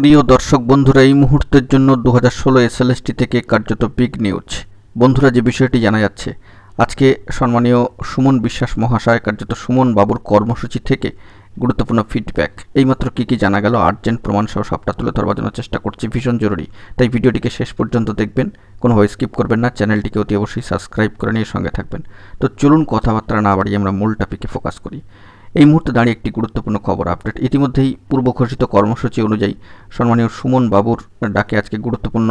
প্রিয় দর্শক বন্ধুরা, এই মুহূর্তের জন্য 2016 এসএলএসটি থেকে কার্যত বিগ নিউজ। বন্ধুরা, যে বিষয়টি জানা যাচ্ছে, আজকে সম্মানীয় সুমন বিশ্বাস মহাশয় কার্যত সুমন বাবুর কর্মসূচি থেকে গুরুত্বপূর্ণ ফিডব্যাক। এইমাত্র কী জানা গেল, আর্জেন্ট প্রমাণ সহ সবটা তুলে ধরবার জন্য চেষ্টা করছি, ভীষণ জরুরি। তাই ভিডিওটিকে শেষ পর্যন্ত দেখবেন, কোনোভাবে স্কিপ করবেন না। চ্যানেলটিকে অতি অবশ্যই সাবস্ক্রাইব করে নিয়ে সঙ্গে থাকবেন। তো চলুন কথাবার্তা না বাড়িয়ে আমরা মূল টপিকে ফোকাস করি। এই মুহূর্তে দাঁড়িয়ে একটি গুরুত্বপূর্ণ খবর আপডেট। ইতিমধ্যেই পূর্ব ঘোষিত কর্মসূচি অনুযায়ী সম্মানীয় সুমন বাবুর ডাকে আজকে গুরুত্বপূর্ণ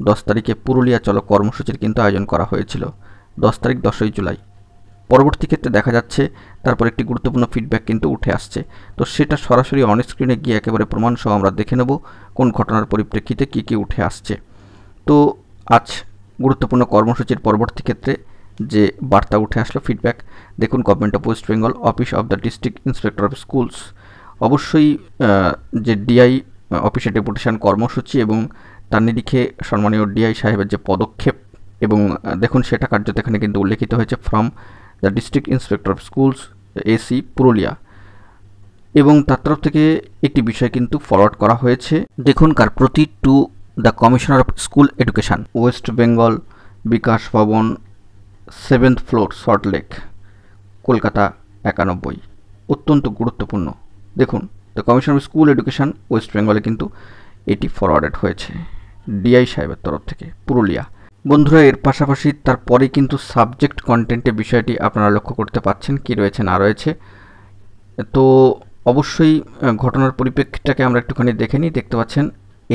10 তারিখে পুরুলিয়া চলো কর্মসূচির কিন্তু আয়োজন করা হয়েছিল। 10 তারিখ 10ই জুলাই। পরবর্তী ক্ষেত্রে দেখা যাচ্ছে তারপর একটি গুরুত্বপূর্ণ ফিডব্যাক কিন্তু উঠে আসছে। তো সেটা সরাসরি অন স্ক্রিনে গিয়ে একেবারে প্রমাণ সহ আমরা দেখে নেব কোন ঘটনার পরিপ্রেক্ষিতে কী উঠে আসছে। তো আজ গুরুত্বপূর্ণ কর্মসূচির পরবর্তী ক্ষেত্রে যে বার্তা উঠে আসলো ফিডব্যাক, দেখুন। Government of West Bengal, office of the district inspector of schools, অবশ্যই যে ডিআই অফিসে ডেপুটেশন কর্মসূচি এবং তার নিরিখে সম্মানীয় ডিআই সাহেবের যে পদক্ষেপ, এবং দেখুন সেটা কার্যত এখানে কিন্তু উল্লেখিত হয়েছে from the district inspector of schools AC Purulia, এবং তার তরফ থেকে একটি বিষয় কিন্তু ফরওয়ার্ড করা হয়েছে। দেখুন, কার প্রতি to the commissioner of school education, West Bengal, Bikash Bhavan, 7th floor, Salt Lake, Kolkata 91। অত্যন্ত গুরুত্বপূর্ণ। দেখুন, the commission of school education West বেঙ্গলে কিন্তু এটি ফরওয়ার্ডেড হয়েছে ডিআই সাহেবের তরফ থেকে পুরুলিয়া। বন্ধুরা, এর পাশাপাশি তারপরে কিন্তু সাবজেক্ট কন্টেন্টের বিষয়টি আপনারা লক্ষ্য করতে পাচ্ছেন কি রয়েছে না রয়েছে। তো অবশ্যই ঘটনার পরিপ্রেক্ষিতটাকে আমরা একটুখানি দেখে নিই। দেখতে পাচ্ছেন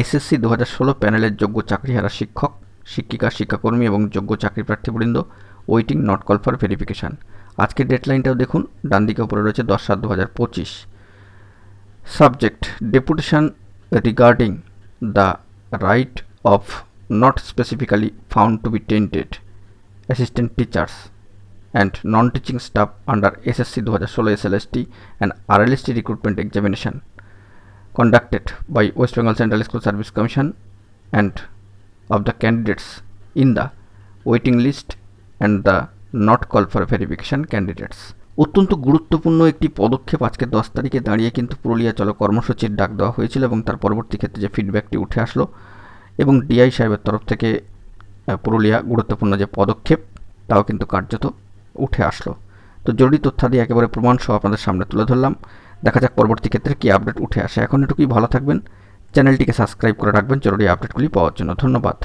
এসএসসি 2016 প্যানেলের যোগ্য চাকরিহারা শিক্ষক, শিক্ষিকা, শিক্ষাকর্মী এবং যোগ্য চাকরি প্রার্থীবৃন্দ waiting not call for verification. আজকের ডেডলাইনটাও দেখুন, ডান দিকে উপরে রয়েছে 10/7/2025। Subject deputation regarding the right of not specifically found to be tainted assistant teachers and non-teaching staff under SSC 2016 SLST and RLST recruitment examination conducted by West Bengal Central School Service Commission and of the candidates in the waiting list and the not call for verification candidates। অত্যন্ত গুরুত্বপূর্ণ একটি পদক্ষেপ আজকে 10 তারিখে দাঁড়িয়ে কিন্তু পুরুলিয়া চলো কর্মসূচির ডাক দেওয়া হয়েছিল, এবং তার পরবর্তী ক্ষেত্রে যে ফিডব্যাকটি উঠে আসলো এবং ডিআই সাহেবের তরফ থেকে পুরুলিয়া গুরুত্বপূর্ণ যে পদক্ষেপ তাও কিন্তু কার্যত উঠে আসলো। তো জরুরি তথ্যাদি একেবারে প্রমাণ সহ আপনাদের সামনে তুলে ধরলাম। দেখা যাক পরবর্তী ক্ষেত্রে কী আপডেট উঠে আসে। এখন এটুকুই, ভালো থাকবেন, চ্যানেলটিকে সাবস্ক্রাইব করে রাখবেন জরুরি আপডেটগুলি পাওয়ার জন্য। ধন্যবাদ।